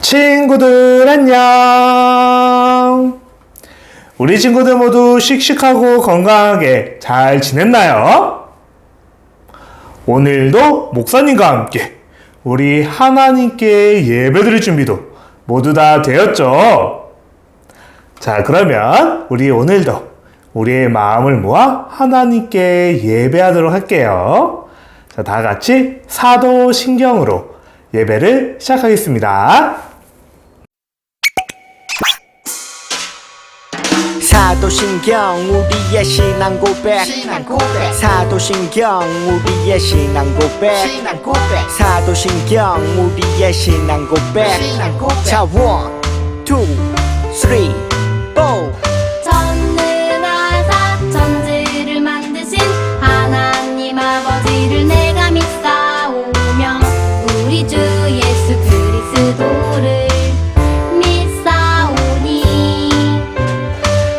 친구들 안녕. 우리 친구들 모두 씩씩하고 건강하게 잘 지냈나요? 오늘도 목사님과 함께 우리 하나님께 예배드릴 준비도 모두 다 되었죠? 자, 그러면 우리 오늘도 우리의 마음을 모아 하나님께 예배하도록 할게요. 자, 다 같이 사도신경으로 예배를 시작하겠습니다. 사도신경 우리의 신앙 고백 사도신경 우리의 신앙 고백 사도신경 우리의 신앙 고백 자, 1, 2, 3, 4 전능하사 천지를 만드신 하나님 아버지를 내가 믿사오며 우리 주 예수 그리스도를 믿사오니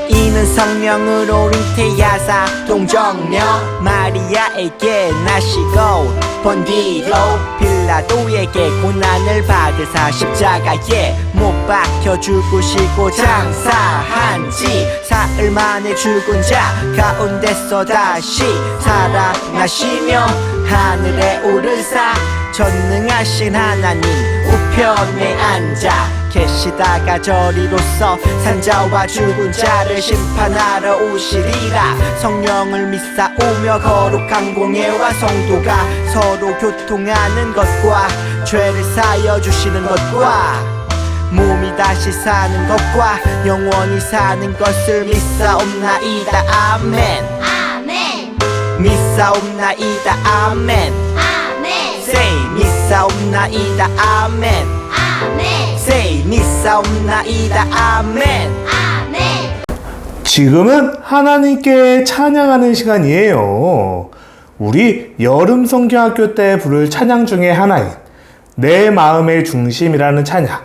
이는 성령으로 잉태하사 동정녀 마리아에게 나시고 본디로 빌라도에게 고난을 받으사 십자가에 못 박혀 죽으시고 장사한지 사흘 만에 죽은 자 가운데서 다시 살아나시며 하늘에 오르사 전능하신 하나님 우편에 앉아 계시다가 저리로서 산자와 죽은 자를 심판하러 오시리라. 성령을 믿사오며 거룩한 공예와 성도가 서로 교통하는 것과 죄를 사여 주시는 것과 몸이 다시 사는 것과 영원히 사는 것을 믿사옵나이다. 아멘. 아멘 믿사옵나이다. 아멘. 아멘 Say 믿사옵나이다. 아멘. 아멘 Say 믿사옵나이다. 아멘. 아멘 지금은 하나님께 찬양하는 시간이에요. 우리 여름 성경학교 때 부를 찬양 중에 하나인 내 마음의 중심이라는 찬양,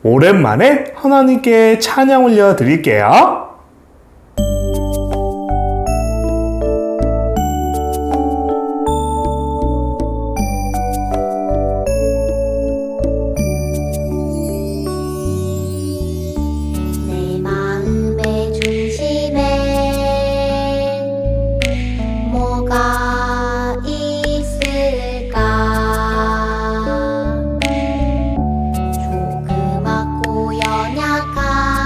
오랜만에 하나님께 찬양 올려드릴게요. 내 마음의 중심에 뭐가 있을까 조그맣고 연약한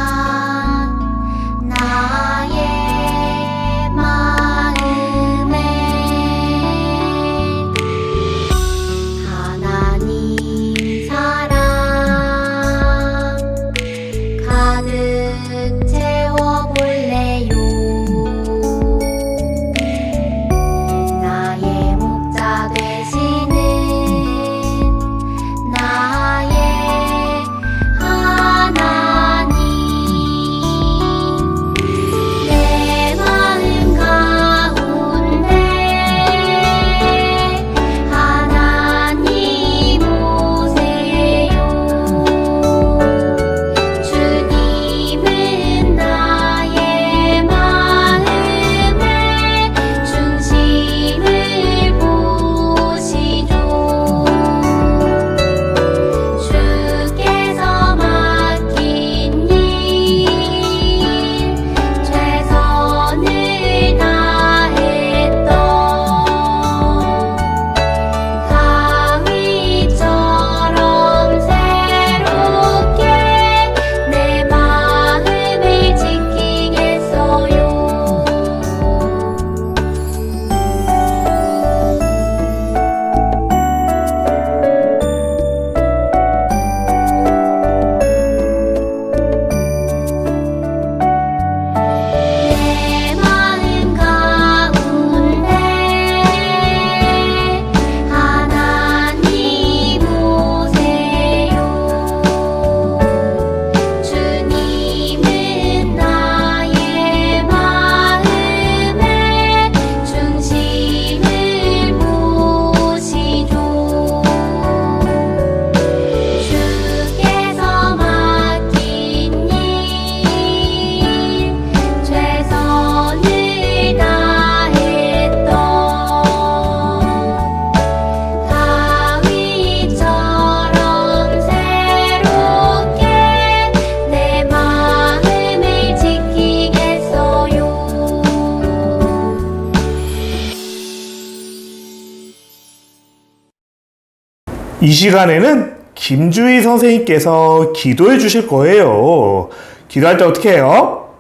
이 시간에는 김주희 선생님께서 기도해 주실 거예요. 기도할 때 어떻게 해요?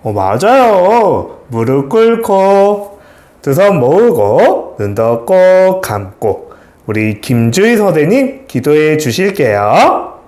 맞아요. 무릎 꿇고, 두 손 모으고, 눈도 꼭 감고, 우리 김주희 선생님 기도해 주실게요.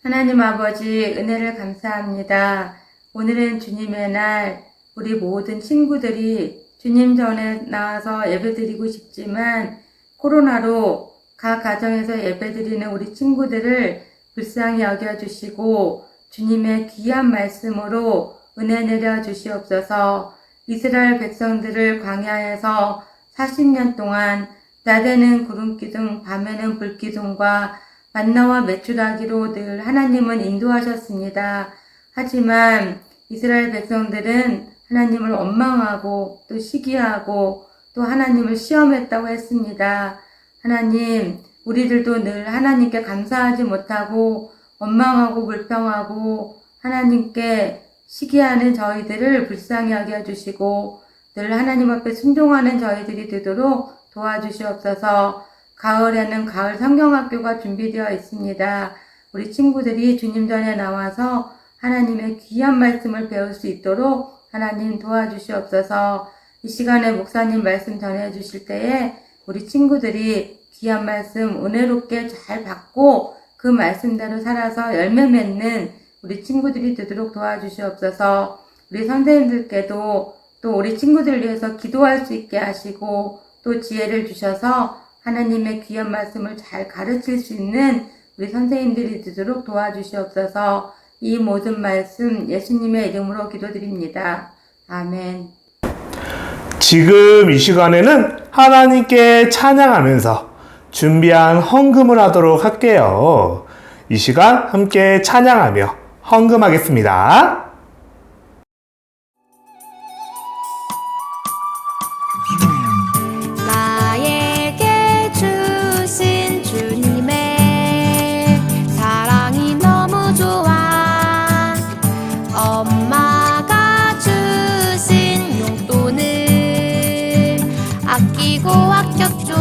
하나님 아버지, 은혜를 감사합니다. 오늘은 주님의 날, 우리 모든 친구들이 주님 전에 나와서 예배드리고 싶지만 코로나로 각 가정에서 예배드리는 우리 친구들을 불쌍히 여겨주시고 주님의 귀한 말씀으로 은혜 내려 주시옵소서. 이스라엘 백성들을 광야에서 40년 동안 낮에는 구름기둥, 밤에는 불기둥과 만나와 메추라기로 늘 하나님은 인도하셨습니다. 하지만 이스라엘 백성들은 하나님을 원망하고 또 시기하고 또 하나님을 시험했다고 했습니다. 하나님, 우리들도 늘 하나님께 감사하지 못하고 원망하고 불평하고 하나님께 시기하는 저희들을 불쌍히 여겨주시고 늘 하나님 앞에 순종하는 저희들이 되도록 도와주시옵소서. 가을에는 가을 성경학교가 준비되어 있습니다. 우리 친구들이 주님 전에 나와서 하나님의 귀한 말씀을 배울 수 있도록 하나님 도와주시옵소서. 이 시간에 목사님 말씀 전해주실 때에 우리 친구들이 귀한 말씀 은혜롭게 잘 받고 그 말씀대로 살아서 열매 맺는 우리 친구들이 되도록 도와주시옵소서. 우리 선생님들께도 또 우리 친구들 위해서 기도할 수 있게 하시고 또 지혜를 주셔서 하나님의 귀한 말씀을 잘 가르칠 수 있는 우리 선생님들이 되도록 도와주시옵소서. 이 모든 말씀 예수님의 이름으로 기도드립니다. 아멘. 지금 이 시간에는 하나님께 찬양하면서 준비한 헌금을 하도록 할게요. 이 시간 함께 찬양하며 헌금하겠습니다. 나에게 주신 주님의 사랑이 너무 좋아. 엄마가 주신 용돈을 아끼고 아꼈죠.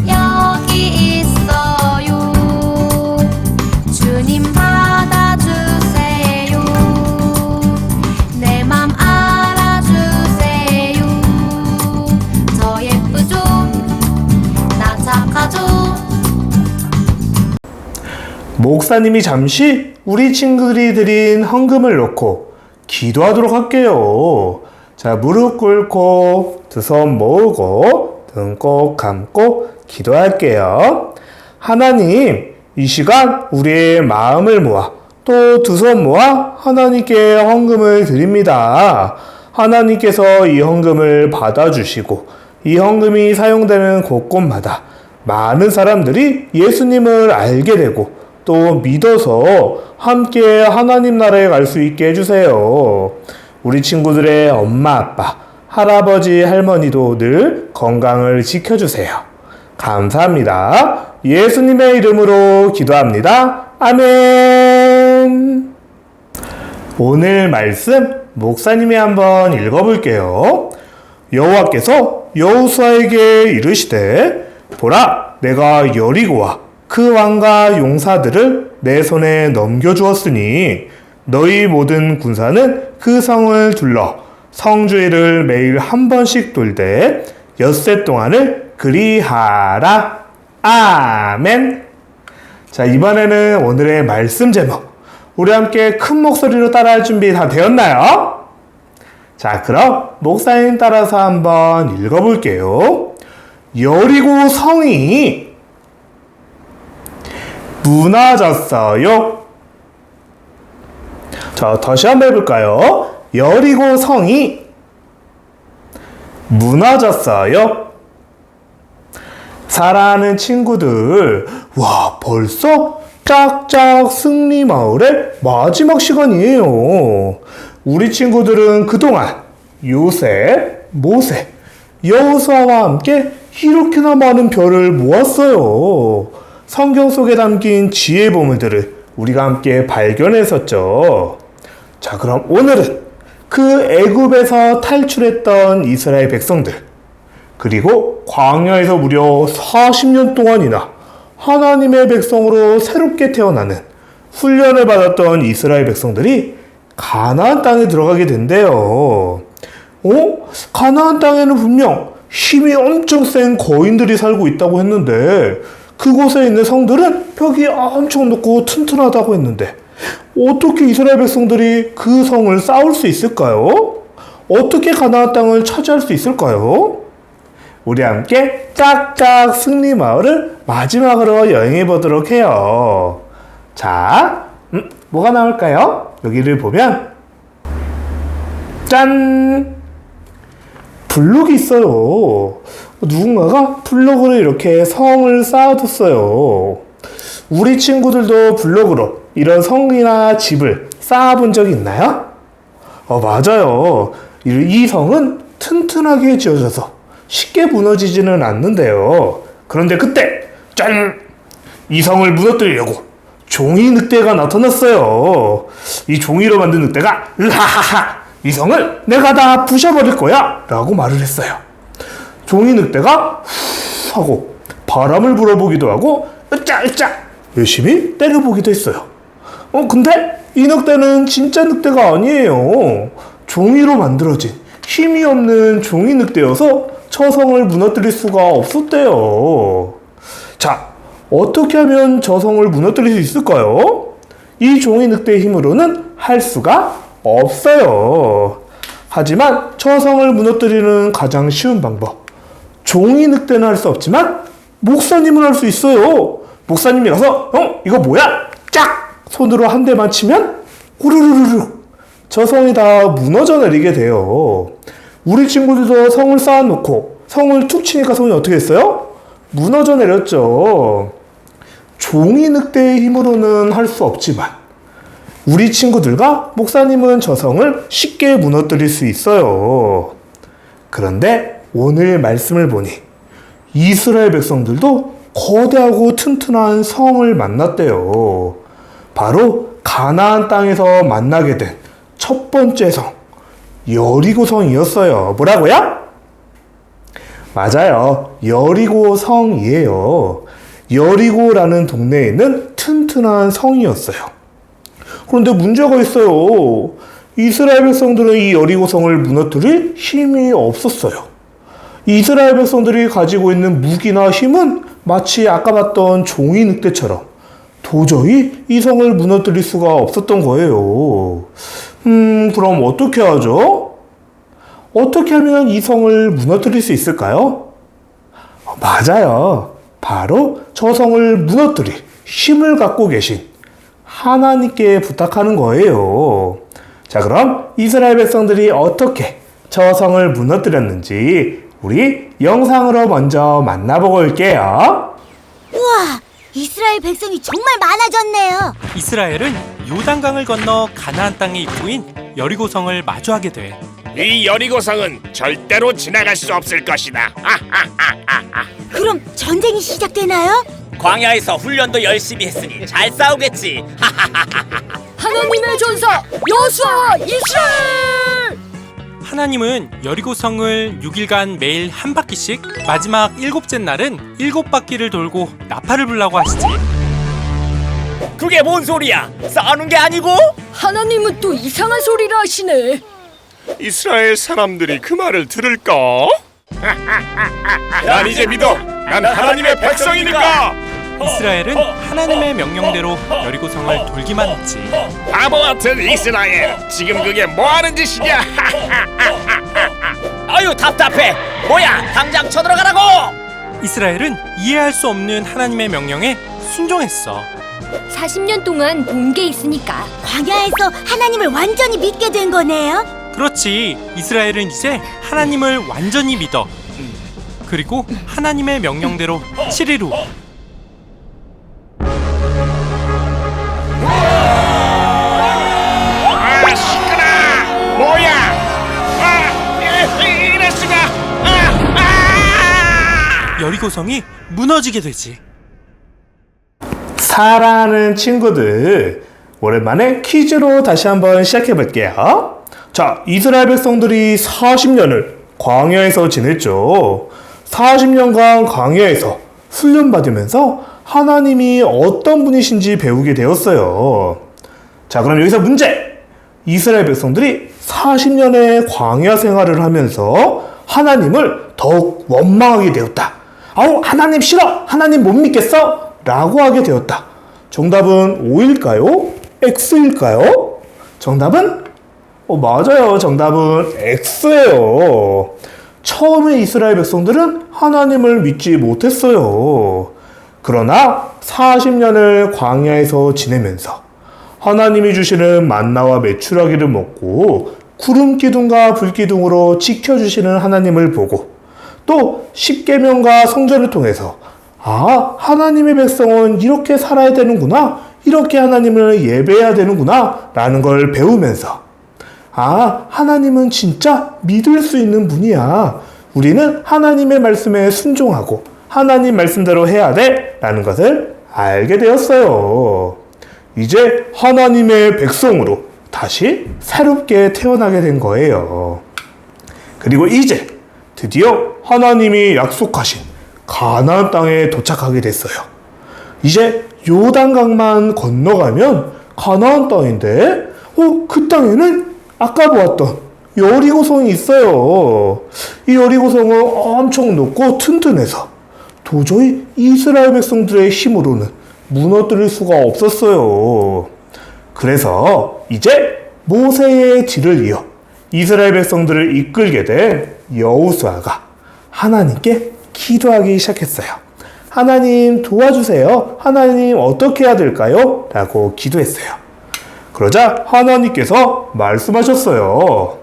여기 있어요. 주님 받아주세요. 내 맘 알아주세요. 저 예쁘죠? 나 착하죠? 목사님이 잠시 우리 친구들이 드린 헌금을 놓고 기도하도록 할게요. 자, 무릎 꿇고 두 손 모으고 눈 꼭 감고 기도할게요. 하나님, 이 시간 우리의 마음을 모아 또 두 손 모아 하나님께 헌금을 드립니다. 하나님께서 이 헌금을 받아주시고 이 헌금이 사용되는 곳곳마다 많은 사람들이 예수님을 알게 되고 또 믿어서 함께 하나님 나라에 갈 수 있게 해주세요. 우리 친구들의 엄마, 아빠, 할아버지, 할머니도 늘 건강을 지켜주세요. 감사합니다. 예수님의 이름으로 기도합니다. 아멘. 오늘 말씀 목사님이 한번 읽어볼게요. 여호와께서 여호수아에게 이르시되 보라, 내가 여리고와 그 왕과 용사들을 내 손에 넘겨주었으니 너희 모든 군사는 그 성을 둘러 성주의를 매일 한 번씩 돌되 엿새 동안을 그리하라. 아멘. 자, 이번에는 오늘의 말씀 제목 우리 함께 큰 목소리로 따라할 준비 다 되었나요? 자, 그럼 목사님 따라서 한번 읽어볼게요. 여리고 성이 무너졌어요. 자, 다시 한번 해볼까요? 여리고 성이 무너졌어요. 사랑하는 친구들, 와, 벌써 짝짝 승리 마을의 마지막 시간이에요. 우리 친구들은 그동안 요셉, 모세, 여호수아와 함께 이렇게나 많은 별을 모았어요. 성경 속에 담긴 지혜 보물들을 우리가 함께 발견했었죠. 자, 그럼 오늘은 그 애굽에서 탈출했던 이스라엘 백성들, 그리고 광야에서 무려 40년 동안이나 하나님의 백성으로 새롭게 태어나는 훈련을 받았던 이스라엘 백성들이 가나안 땅에 들어가게 된대요. 가나안 땅에는 분명 힘이 엄청 센 거인들이 살고 있다고 했는데 그곳에 있는 성들은 벽이 엄청 높고 튼튼하다고 했는데 어떻게 이스라엘 백성들이 그 성을 쌓을 수 있을까요? 어떻게 가나안 땅을 차지할 수 있을까요? 우리 함께 짝짝 승리 마을을 마지막으로 여행해 보도록 해요. 자, 뭐가 나올까요? 여기를 보면 짠! 블록이 있어요. 누군가가 블록으로 이렇게 성을 쌓아뒀어요. 우리 친구들도 블록으로 이런 성이나 집을 쌓아본 적이 있나요? 맞아요. 이 성은 튼튼하게 지어져서 쉽게 무너지지는 않는데요. 그런데 그때 짠! 이 성을 무너뜨리려고 종이 늑대가 나타났어요. 이 종이로 만든 늑대가 으하하하! 이 성을 내가 다 부셔버릴 거야! 라고 말을 했어요. 종이 늑대가 후 하고 바람을 불어보기도 하고 으짜으짜 열심히 때려보기도 했어요. 근데 이 늑대는 진짜 늑대가 아니에요. 종이로 만들어진 힘이 없는 종이 늑대여서 저 성을 무너뜨릴 수가 없었대요. 자, 어떻게 하면 저 성을 무너뜨릴 수 있을까요? 이 종이 늑대의 힘으로는 할 수가 없어요. 하지만 저 성을 무너뜨리는 가장 쉬운 방법. 종이 늑대는 할 수 없지만 목사님은 할 수 있어요. 목사님이 가서 이거 뭐야? 짝! 손으로 한 대만 치면 우르르르르 저 성이 다 무너져 내리게 돼요. 우리 친구들도 성을 쌓아놓고 성을 툭 치니까 성이 어떻게 했어요? 무너져 내렸죠. 종이 늑대의 힘으로는 할 수 없지만 우리 친구들과 목사님은 저 성을 쉽게 무너뜨릴 수 있어요. 그런데 오늘 말씀을 보니 이스라엘 백성들도 거대하고 튼튼한 성을 만났대요. 바로 가나안 땅에서 만나게 된 첫 번째 성, 여리고 성이었어요. 뭐라고요? 맞아요. 여리고 성이에요. 여리고라는 동네에 있는 튼튼한 성이었어요. 그런데 문제가 있어요. 이스라엘 백성들은 이 여리고 성을 무너뜨릴 힘이 없었어요. 이스라엘 백성들이 가지고 있는 무기나 힘은 마치 아까 봤던 종이 늑대처럼 도저히 이 성을 무너뜨릴 수가 없었던 거예요. 그럼 어떻게 하죠? 어떻게 하면 이 성을 무너뜨릴 수 있을까요? 맞아요. 바로 저 성을 무너뜨릴 힘을 갖고 계신 하나님께 부탁하는 거예요. 자, 그럼 이스라엘 백성들이 어떻게 저 성을 무너뜨렸는지 우리 영상으로 먼저 만나보고 올게요. 우와, 이스라엘 백성이 정말 많아졌네요. 이스라엘은 요단강을 건너 가나안 땅의 입구인 여리고성을 마주하게 돼. 이 여리고성은 절대로 지나갈 수 없을 것이다. 그럼 전쟁이 시작되나요? 광야에서 훈련도 열심히 했으니 잘 싸우겠지. 하나님의 전사 여호수아와 이스라엘! 하나님은 여리고성을 6일간 매일 한 바퀴씩 마지막 7째 날은 7바퀴를 돌고 나팔을 불라고 하시지. 그게 뭔 소리야? 싸우는 게 아니고? 하나님은 또 이상한 소리를 하시네. 이스라엘 사람들이 그 말을 들을까? 난 이제 믿어. 난 하나님의 백성이니까. 이스라엘은 하나님의 명령대로 여리고성을 돌기만 했지. 바보 같은 이스라엘. 지금 그게 뭐 하는 짓이냐? 아유 답답해. 뭐야? 당장 쳐들어가라고. 이스라엘은 이해할 수 없는 하나님의 명령에 순종했어. 40년 동안 본 게 있으니까 광야에서 하나님을 완전히 믿게 된 거네요. 그렇지. 이스라엘은 이제 하나님을 완전히 믿어. 그리고 하나님의 명령대로 7일 후 시끄러. 뭐야? 이럴 수가. 여리고성이 무너지게 되지. 사랑하는 친구들, 오랜만에 퀴즈로 다시 한번 시작해 볼게요. 자, 이스라엘 백성들이 40년을 광야에서 지냈죠. 40년간 광야에서 훈련받으면서 하나님이 어떤 분이신지 배우게 되었어요. 자, 그럼 여기서 문제! 이스라엘 백성들이 40년의 광야 생활을 하면서 하나님을 더욱 원망하게 되었다. 아우, 하나님 싫어! 하나님 못 믿겠어! 라고 하게 되었다. 정답은 O일까요? X일까요? 정답은? 맞아요. 정답은 X예요. 처음에 이스라엘 백성들은 하나님을 믿지 못했어요. 그러나 40년을 광야에서 지내면서 하나님이 주시는 만나와 메추라기를 먹고 구름 기둥과 불 기둥으로 지켜주시는 하나님을 보고 또 십계명과 성전을 통해서 하나님의 백성은 이렇게 살아야 되는구나, 이렇게 하나님을 예배해야 되는구나 라는 걸 배우면서 하나님은 진짜 믿을 수 있는 분이야, 우리는 하나님의 말씀에 순종하고 하나님 말씀대로 해야 돼 라는 것을 알게 되었어요. 이제 하나님의 백성으로 다시 새롭게 태어나게 된 거예요. 그리고 이제 드디어 하나님이 약속하신 가나안 땅에 도착하게 됐어요. 이제 요단강만 건너가면 가나안 땅인데 그 땅에는 아까 보았던 여리고성이 있어요. 이 여리고성은 엄청 높고 튼튼해서 도저히 이스라엘 백성들의 힘으로는 무너뜨릴 수가 없었어요. 그래서 이제 모세의 뒤를 이어 이스라엘 백성들을 이끌게 된 여호수아가 하나님께 기도하기 시작했어요. 하나님 도와주세요. 하나님 어떻게 해야 될까요? 라고 기도했어요. 그러자 하나님께서 말씀하셨어요.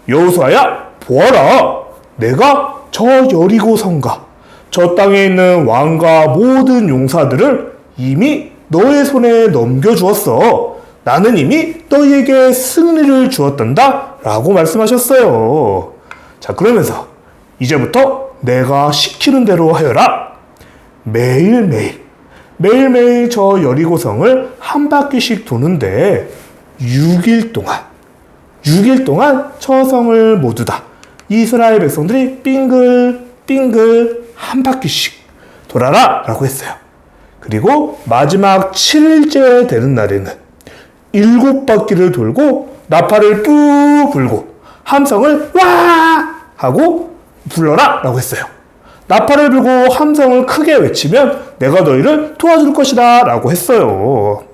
여호수아야, 보아라. 내가 저 여리고성과 저 땅에 있는 왕과 모든 용사들을 이미 너의 손에 넘겨주었어. 나는 이미 너희에게 승리를 주었단다 라고 말씀하셨어요. 자, 그러면서 이제부터 내가 시키는 대로 하여라. 매일매일 저 여리고성을 한 바퀴씩 도는데 6일 동안 저 성을 모두 다 이스라엘 백성들이 빙글 한 바퀴씩 돌아라 라고 했어요. 그리고 마지막 7일째 되는 날에는 7바퀴를 돌고 나팔을 뿌 불고 함성을 와 하고 불러라 라고 했어요. 나팔을 불고 함성을 크게 외치면 내가 너희를 도와줄 것이다 라고 했어요.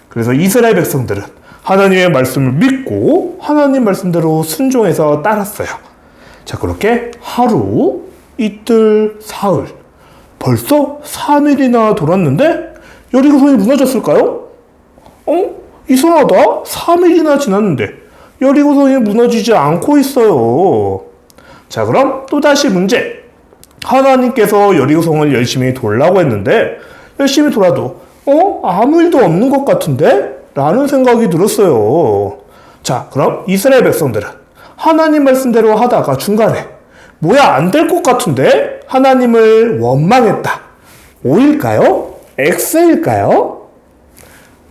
그래서 이스라엘 백성들은 하나님의 말씀을 믿고 하나님 말씀대로 순종해서 따랐어요. 자, 그렇게 하루, 이틀, 사흘, 벌써 3일이나 돌았는데 여리고성이 무너졌을까요? 이상하다. 3일이나 지났는데 여리고성이 무너지지 않고 있어요. 자, 그럼 또다시 문제. 하나님께서 여리고성을 열심히 돌라고 했는데 열심히 돌아도 아무 일도 없는 것 같은데? 라는 생각이 들었어요. 자, 그럼 이스라엘 백성들은 하나님 말씀대로 하다가 중간에 뭐야 안 될 것 같은데? 하나님을 원망했다. O일까요? X일까요?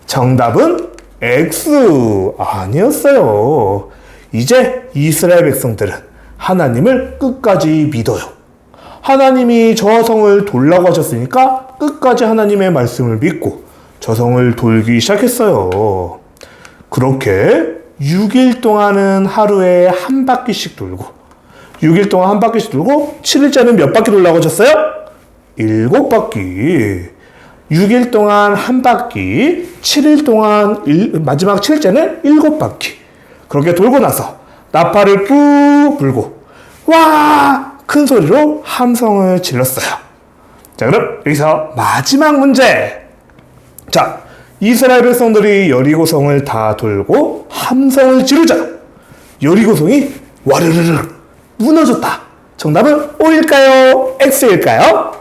정답은 X 아니었어요. 이제 이스라엘 백성들은 하나님을 끝까지 믿어요. 하나님이 저 성을 돌라고 하셨으니까 끝까지 하나님의 말씀을 믿고 저 성을 돌기 시작했어요. 그렇게 6일 동안은 하루에 한 바퀴씩 돌고 6일 동안 한 바퀴씩 돌고 7일째는 몇 바퀴 돌라고 하셨어요? 7바퀴. 6일 동안 한 바퀴, 7일 동안 마지막 7일째는 7바퀴. 그렇게 돌고 나서 나팔을 뿌 불고 와! 큰 소리로 함성을 질렀어요. 자, 그럼 여기서 마지막 문제. 자, 이스라엘 백성들이 여리고성을 다 돌고 함성을 지르자 여리고성이 와르르르 무너졌다. 정답은 O일까요? X일까요?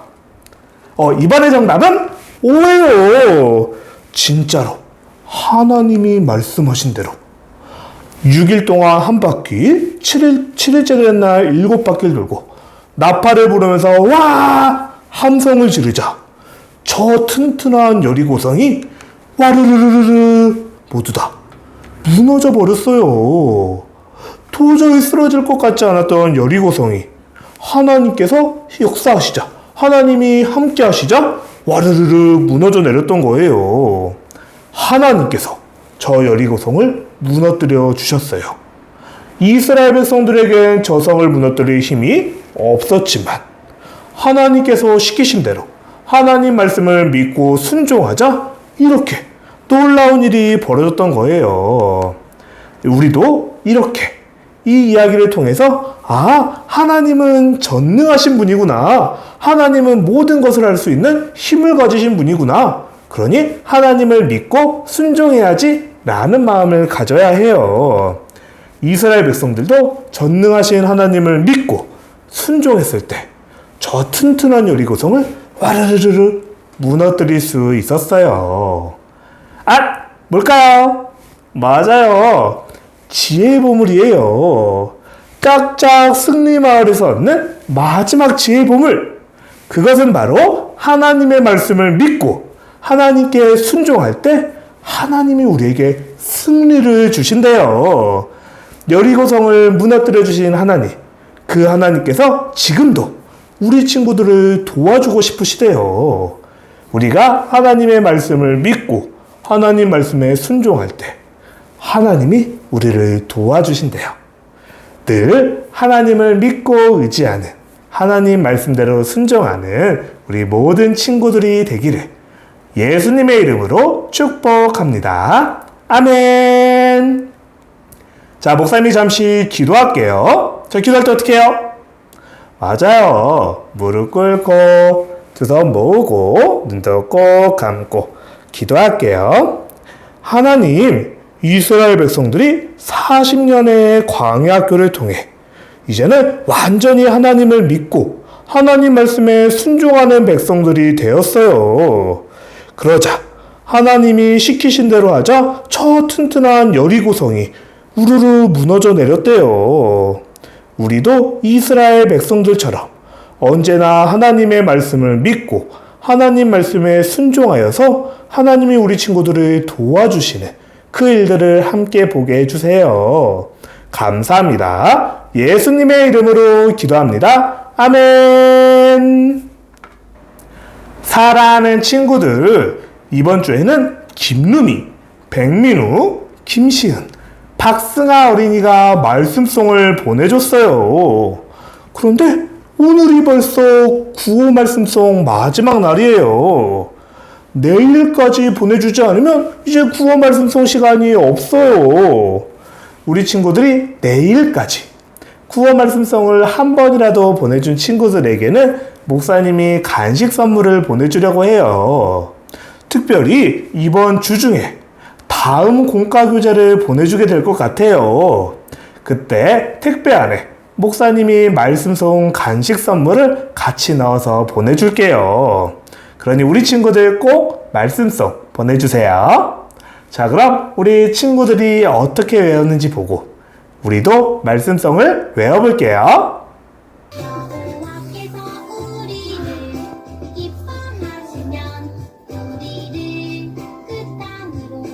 이번의 정답은 O예요. 진짜로 하나님이 말씀하신 대로 6일 동안 한 바퀴, 7일째 되는 날 7바퀴를 돌고 나팔을 부르면서 와! 함성을 지르자 저 튼튼한 여리고성이 와르르르르 모두 다 무너져 버렸어요. 도저히 쓰러질 것 같지 않았던 여리고성이 하나님께서 역사하시자, 하나님이 함께 하시자 와르르르 무너져 내렸던 거예요. 하나님께서 저 여리고성을 무너뜨려 주셨어요. 이스라엘 백성들에겐 저 성을 무너뜨릴 힘이 없었지만 하나님께서 시키신 대로 하나님 말씀을 믿고 순종하자 이렇게 놀라운 일이 벌어졌던 거예요. 우리도 이렇게 이 이야기를 통해서 하나님은 전능하신 분이구나. 하나님은 모든 것을 할 수 있는 힘을 가지신 분이구나. 그러니 하나님을 믿고 순종해야지 라는 마음을 가져야 해요. 이스라엘 백성들도 전능하신 하나님을 믿고 순종했을 때 저 튼튼한 여리고성을 와르르르 무너뜨릴 수 있었어요. 뭘까요? 맞아요. 지혜의 보물이에요. 깍짝 승리마을에서 얻는 마지막 지혜의 보물. 그것은 바로 하나님의 말씀을 믿고 하나님께 순종할 때 하나님이 우리에게 승리를 주신대요. 여리고성을 무너뜨려 주신 하나님, 그 하나님께서 지금도 우리 친구들을 도와주고 싶으시대요. 우리가 하나님의 말씀을 믿고 하나님 말씀에 순종할 때 하나님이 우리를 도와주신대요. 늘 하나님을 믿고 의지하는, 하나님 말씀대로 순종하는 우리 모든 친구들이 되기를 예수님의 이름으로 축복합니다. 아멘. 자, 목사님이 잠시 기도할게요. 자, 기도할 때 어떻게 해요? 맞아요. 무릎 꿇고 두 손 모으고 눈도 꼭 감고 기도할게요. 하나님, 이스라엘 백성들이 40년의 광야학교를 통해 이제는 완전히 하나님을 믿고 하나님 말씀에 순종하는 백성들이 되었어요. 그러자 하나님이 시키신 대로 하자 저 튼튼한 여리고성이 우르르 무너져 내렸대요. 우리도 이스라엘 백성들처럼 언제나 하나님의 말씀을 믿고 하나님 말씀에 순종하여서 하나님이 우리 친구들을 도와주시는 그 일들을 함께 보게 해주세요. 감사합니다. 예수님의 이름으로 기도합니다. 아멘. 사랑하는 친구들, 이번 주에는 김루미, 백민우, 김시은, 박승아 어린이가 말씀송을 보내줬어요. 그런데 오늘이 벌써 구호 말씀송 마지막 날이에요. 내일까지 보내주지 않으면 이제 구호 말씀송 시간이 없어요. 우리 친구들이 내일까지 구호 말씀송을 한 번이라도 보내준 친구들에게는 목사님이 간식 선물을 보내주려고 해요. 특별히 이번 주 중에 다음 공과 교재를 보내주게 될 것 같아요. 그때 택배 안에 목사님이 말씀송 간식 선물을 같이 넣어서 보내줄게요. 그러니 우리 친구들 꼭 말씀송 보내주세요. 자, 그럼 우리 친구들이 어떻게 외웠는지 보고 우리도 말씀송을 외워볼게요. 여호와께서 우리를 기뻐하시면 우리를 그 땅으로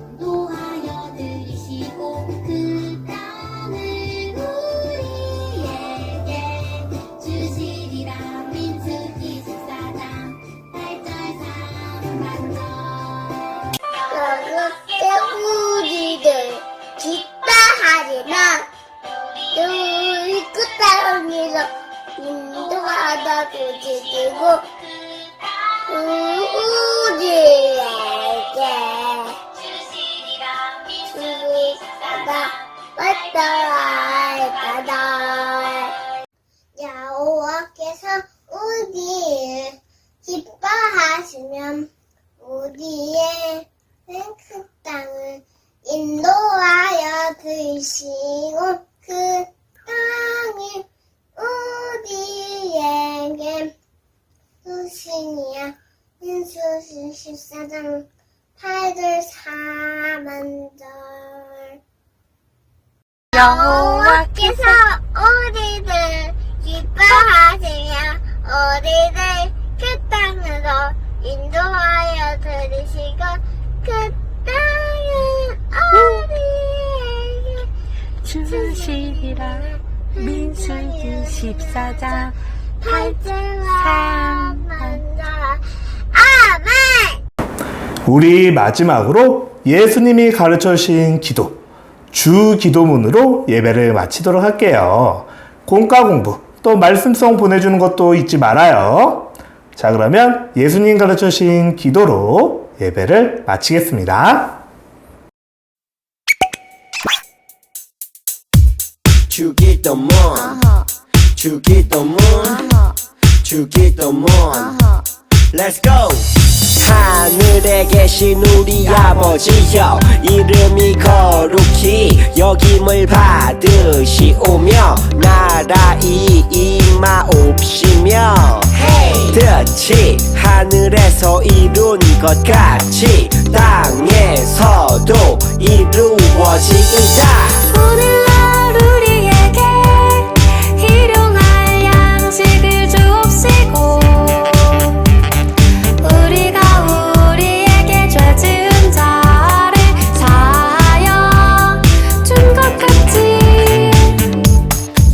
인도하여 들이시고 그 땅을 우리에게 주시리라. 민수기 14장 8절 3반절. 여호와께 우리를 기뻐하시면 우리 그 땅으로 인도하여 주시고 우리에게 주시리라. 여호와께서 우리를 기뻐하시면 우리의 그 땅을 인도하여 드시고 그 땅을 우리에게 주시니라. 민수기 14장 8절 4만절. 여호와께서 우리를 기뻐하시며 우리를 그 땅으로 인도하여 들이시고 그 땅을 우리에게 주시리라. 민수기 14장 8절만 만져라. 아멘. 우리 마지막으로 예수님이 가르쳐 주신 기도, 주 기도문으로 예배를 마치도록 할게요. 공과 공부, 또 말씀송 보내주는 것도 잊지 말아요. 자, 그러면 예수님 가르쳐 주신 기도로 예배를 마치겠습니다. 주기도문 주기도문 주기도문 Let's go! 하늘에 계신 우리 아버지여 이름이 거룩히 여김을 받으시오며 나라이 임하옵시며 뜻이 하늘에서 이룬 것 같이 땅에서도 이루어지이다. 오늘날 우리에게 일용할 양식을 주옵시고 우리가 우리에게 죄 지은 자를 사하여 준 것 같이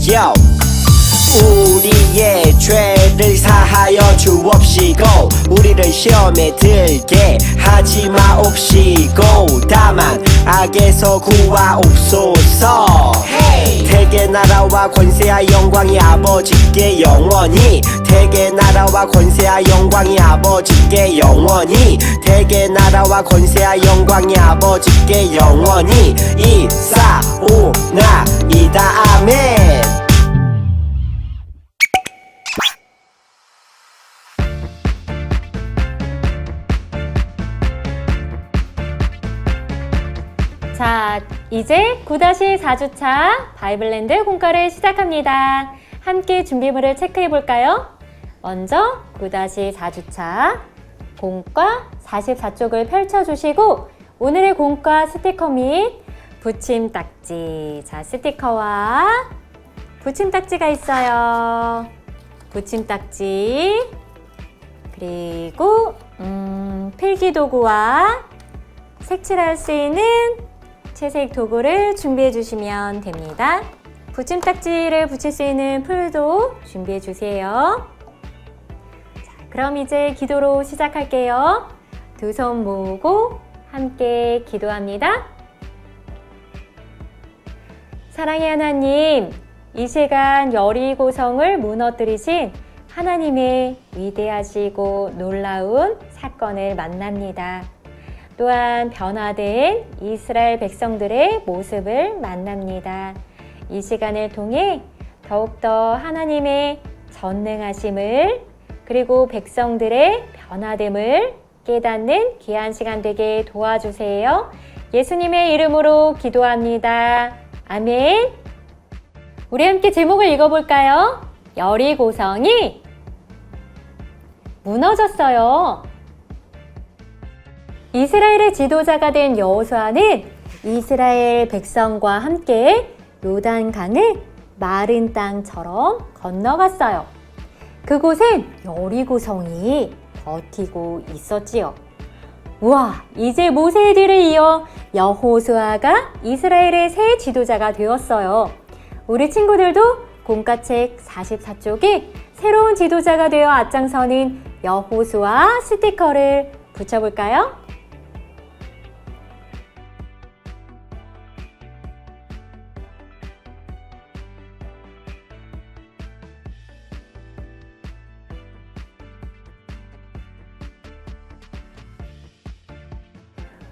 Yo. 우리의 죄를 사하여 주옵시고 우리를 시험에 들게 하지 마옵시고 다만 악에서 구하옵소서. 대개 나라와 권세와 영광이 아버지께 영원히 대개 나라와 권세와 영광이 아버지께 영원히 대개 나라와 권세와 영광이 아버지께 영원히 이사오나이다. 아멘. 자, 이제 9-4주차 바이블랜드 공과를 시작합니다. 함께 준비물을 체크해 볼까요? 먼저 9-4주차 공과 44쪽을 펼쳐주시고 오늘의 공과 스티커 및 붙임딱지. 자, 스티커와 붙임딱지가 있어요. 붙임딱지 그리고 필기도구와 색칠할 수 있는 채색 도구를 준비해 주시면 됩니다. 붙임딱지를 붙일 수 있는 풀도 준비해 주세요. 자, 그럼 이제 기도로 시작할게요. 두 손 모으고 함께 기도합니다. 사랑의 하나님, 이 시간 여리고성을 무너뜨리신 하나님의 위대하시고 놀라운 사건을 만납니다. 또한 변화된 이스라엘 백성들의 모습을 만납니다. 이 시간을 통해 더욱더 하나님의 전능하심을 그리고 백성들의 변화됨을 깨닫는 귀한 시간 되게 도와주세요. 예수님의 이름으로 기도합니다. 아멘. 우리 함께 제목을 읽어볼까요? 여리고성이 무너졌어요. 이스라엘의 지도자가 된 여호수아는 이스라엘 백성과 함께 요단강을 마른 땅처럼 건너갔어요. 그곳엔 여리고성이 버티고 있었지요. 우와, 이제 모세의 뒤를 이어 여호수아가 이스라엘의 새 지도자가 되었어요. 우리 친구들도 공과책 44쪽에 새로운 지도자가 되어 앞장서는 여호수아 스티커를 붙여볼까요?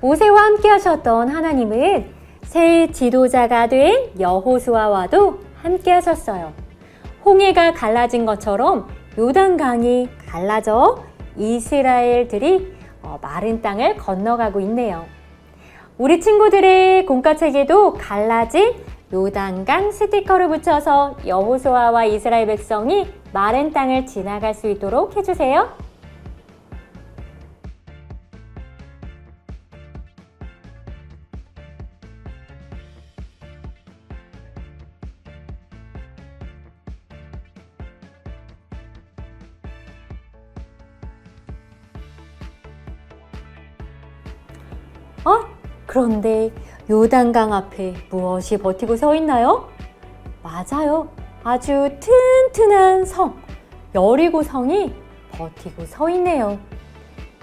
모세와 함께 하셨던 하나님은 새 지도자가 된 여호수아와도 함께 하셨어요. 홍해가 갈라진 것처럼 요단강이 갈라져 이스라엘들이 마른 땅을 건너가고 있네요. 우리 친구들의 공과책에도 갈라진 요단강 스티커를 붙여서 여호수아와 이스라엘 백성이 마른 땅을 지나갈 수 있도록 해주세요. 그런데 요단강 앞에 무엇이 버티고 서 있나요? 맞아요. 아주 튼튼한 성, 여리고성이 버티고 서 있네요.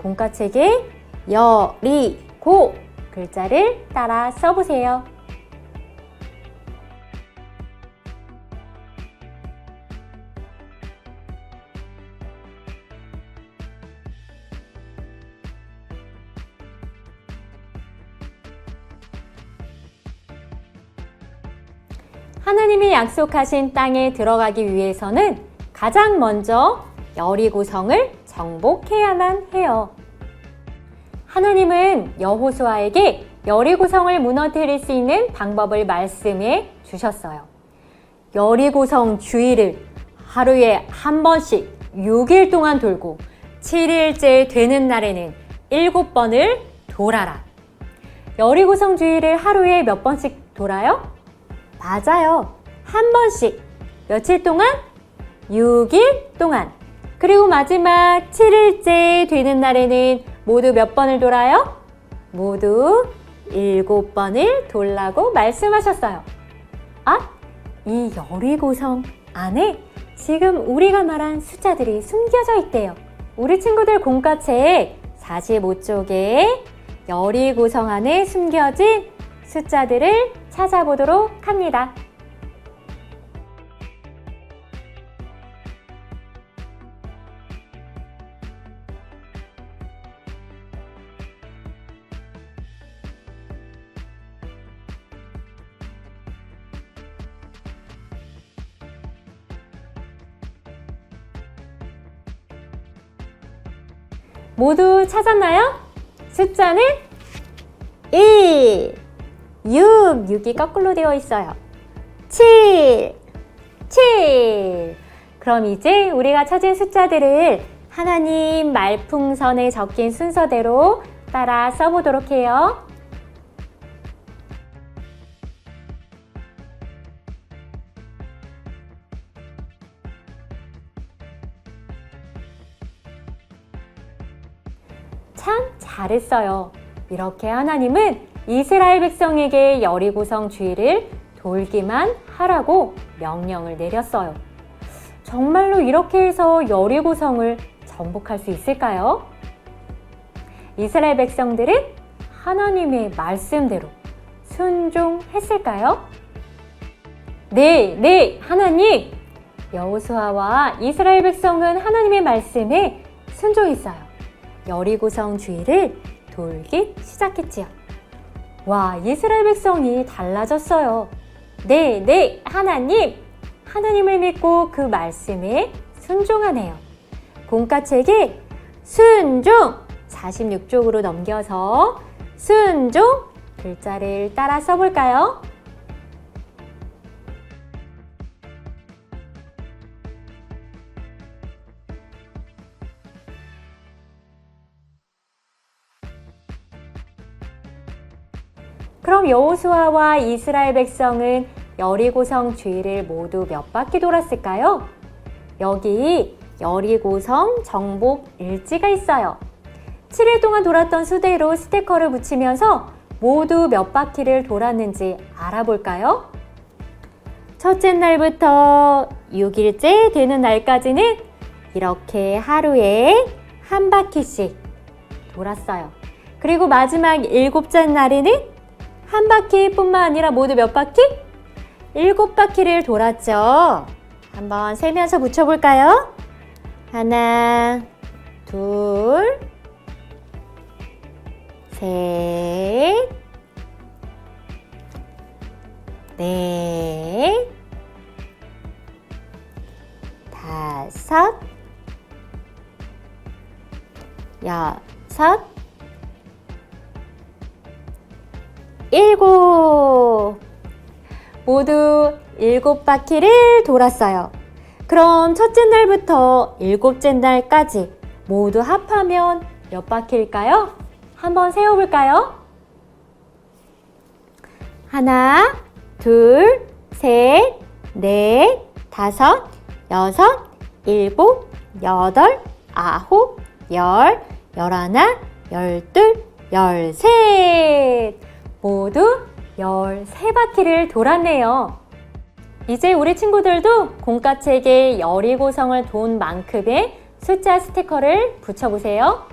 공과책에 여리고 글자를 따라 써보세요. 하나님이 약속하신 땅에 들어가기 위해서는 가장 먼저 여리고성을 정복해야만 해요. 하나님은 여호수아에게 여리고성을 무너뜨릴 수 있는 방법을 말씀해 주셨어요. 여리고성 주위를 하루에 한 번씩 6일 동안 돌고 7일째 되는 날에는 7번을 돌아라. 여리고성 주위를 하루에 몇 번씩 돌아요? 맞아요. 한 번씩. 며칠 동안? 6일 동안. 그리고 마지막 7일째 되는 날에는 모두 몇 번을 돌아요? 모두 7번을 돌라고 말씀하셨어요. 아, 이 여리고성 안에 지금 우리가 말한 숫자들이 숨겨져 있대요. 우리 친구들 공과책 45쪽에 여리고성 안에 숨겨진 숫자들을 찾아보도록 합니다. 모두 찾았나요? 숫자는 1, 6이 거꾸로 되어 있어요. 7. 그럼 이제 우리가 찾은 숫자들을 하나님 말풍선에 적힌 순서대로 따라 써보도록 해요. 참 잘했어요. 이렇게 하나님은 이스라엘 백성에게 여리고성 주위를 돌기만 하라고 명령을 내렸어요. 정말로 이렇게 해서 여리고성을 정복할 수 있을까요? 이스라엘 백성들은 하나님의 말씀대로 순종했을까요? 네, 하나님! 여호수아와 이스라엘 백성은 하나님의 말씀에 순종했어요. 여리고성 주위를 돌기 시작했지요. 와, 이스라엘 백성이 달라졌어요. 네, 하나님! 하나님을 믿고 그 말씀에 순종하네요. 공과책에 순종 46쪽으로 넘겨서 순종 글자를 따라 써볼까요? 그럼 여호수아와 이스라엘 백성은 여리고성 주위를 모두 몇 바퀴 돌았을까요? 여기 여리고성 정복 일지가 있어요. 7일 동안 돌았던 수대로 스티커를 붙이면서 모두 몇 바퀴를 돌았는지 알아볼까요? 첫째 날부터 6일째 되는 날까지는 이렇게 하루에 한 바퀴씩 돌았어요. 그리고 마지막 7째 날에는 한 바퀴뿐만 아니라 모두 몇 바퀴? 7바퀴를 돌았죠. 한번 세면서 붙여볼까요? 하나, 둘, 셋, 넷, 다섯, 여섯, 7. 모두 7바퀴를 돌았어요. 그럼 첫째 날부터 7째 날까지 모두 합하면 몇 바퀴일까요? 한번 세어볼까요? 하나, 둘, 셋, 넷, 다섯, 여섯, 7, 8, 9, 10, 11, 12, 13. 모두 13바퀴를 돌았네요. 이제 우리 친구들도 공과책에 여리고성을 돈 만큼의 숫자 스티커를 붙여보세요.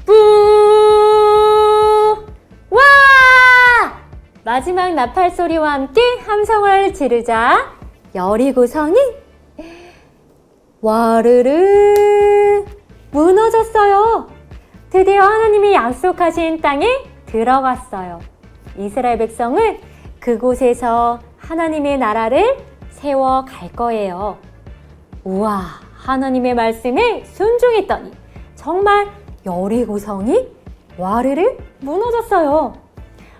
뿌! 와! 마지막 나팔 소리와 함께 함성을 지르자 여리고성이 와르르 무너졌어요. 드디어 하나님이 약속하신 땅에 들어갔어요. 이스라엘 백성은 그곳에서 하나님의 나라를 세워 갈 거예요. 우와, 하나님의 말씀에 순종했더니 정말 여리고성이 와르르 무너졌어요.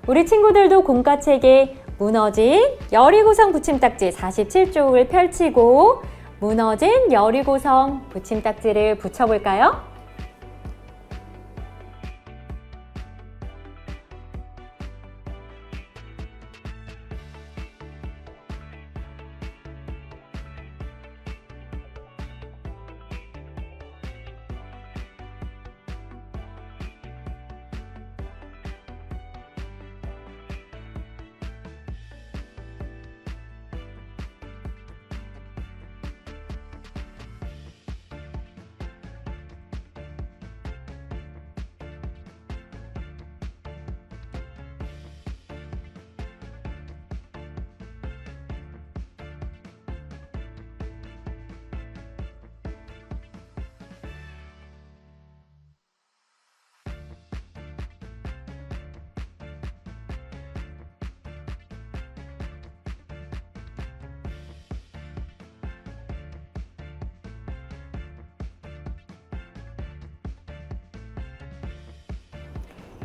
우리 친구들도 공과책에 무너진 여리고성 붙임딱지 47쪽을 펼치고 무너진 여리고성 붙임딱지를 붙여볼까요?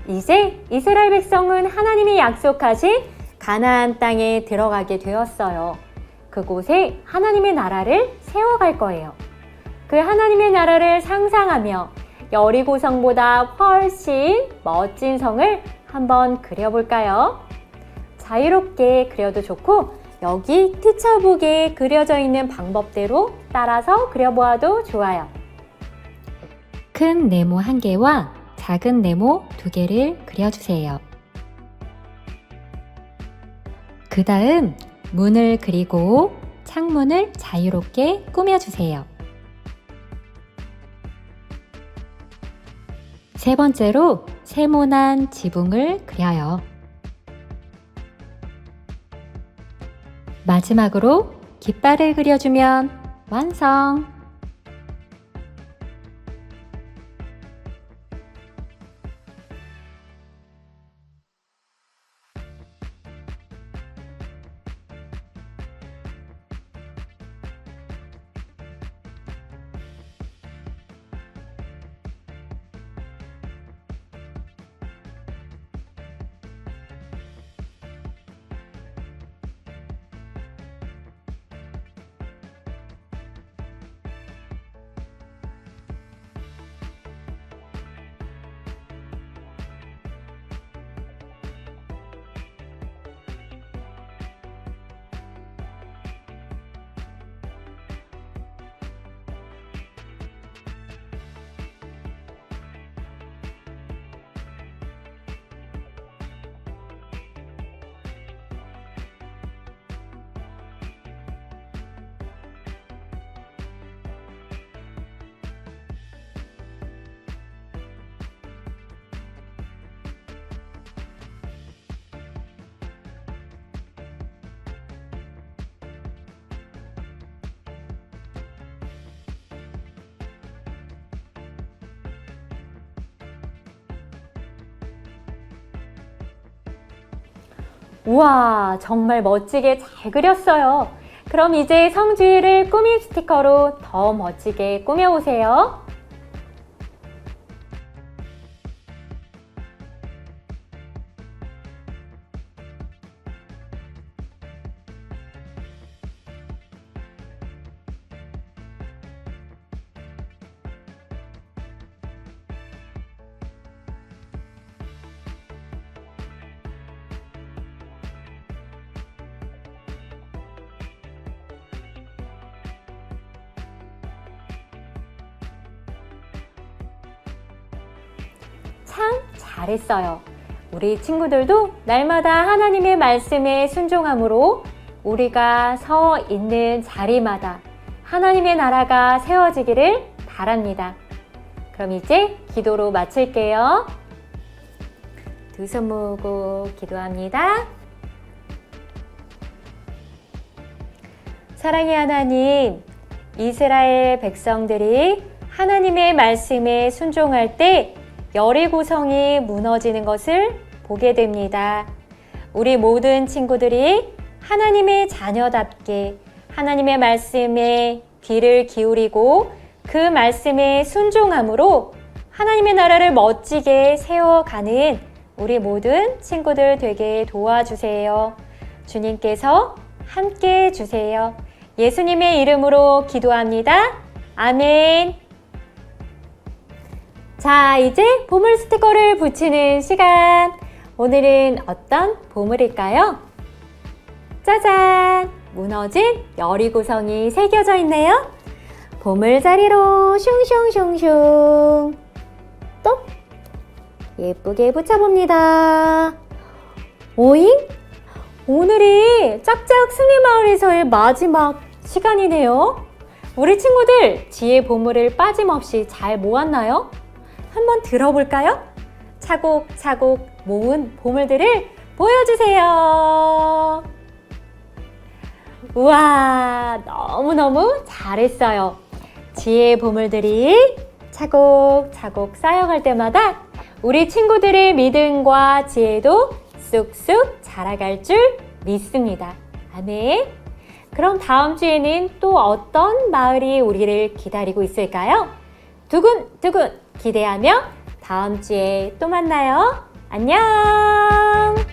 이제 이스라엘 백성은 하나님이 약속하신 가나안 땅에 들어가게 되었어요. 그곳에 하나님의 나라를 세워갈 거예요. 그 하나님의 나라를 상상하며 여리고성보다 훨씬 멋진 성을 한번 그려볼까요? 자유롭게 그려도 좋고 여기 티처북에 그려져 있는 방법대로 따라서 그려보아도 좋아요. 큰 네모 1개와 작은 네모 2개를 그려주세요. 그 다음 문을 그리고 창문을 자유롭게 꾸며주세요. 세 번째로 세모난 지붕을 그려요. 마지막으로 깃발을 그려주면 완성! 우와, 정말 멋지게 잘 그렸어요. 그럼 이제 성주를 꾸민 스티커로 더 멋지게 꾸며보세요. 참 잘했어요. 우리 친구들도 날마다 하나님의 말씀에 순종함으로 우리가 서 있는 자리마다 하나님의 나라가 세워지기를 바랍니다. 그럼 이제 기도로 마칠게요. 두 손 모으고 기도합니다. 사랑의 하나님, 이스라엘 백성들이 하나님의 말씀에 순종할 때 여리고성이 무너지는 것을 보게 됩니다. 우리 모든 친구들이 하나님의 자녀답게 하나님의 말씀에 귀를 기울이고 그 말씀에 순종함으로 하나님의 나라를 멋지게 세워가는 우리 모든 친구들 되게 도와주세요. 주님께서 함께 해주세요. 예수님의 이름으로 기도합니다. 아멘. 자, 이제 보물 스티커를 붙이는 시간. 오늘은 어떤 보물일까요? 짜잔! 무너진 여리고성이 새겨져 있네요. 보물자리로 슝슝슝슝 또 예쁘게 붙여봅니다. 오잉? 오늘이 짝짝 승리마을에서의 마지막 시간이네요. 우리 친구들 지혜 보물을 빠짐없이 잘 모았나요? 한번 들어볼까요? 차곡차곡 모은 보물들을 보여주세요. 우와, 너무너무 잘했어요. 지혜의 보물들이 차곡차곡 쌓여갈 때마다 우리 친구들의 믿음과 지혜도 쑥쑥 자라갈 줄 믿습니다. 아멘. 그럼 다음 주에는 또 어떤 마을이 우리를 기다리고 있을까요? 두근두근 기대하며 다음 주에 또 만나요. 안녕!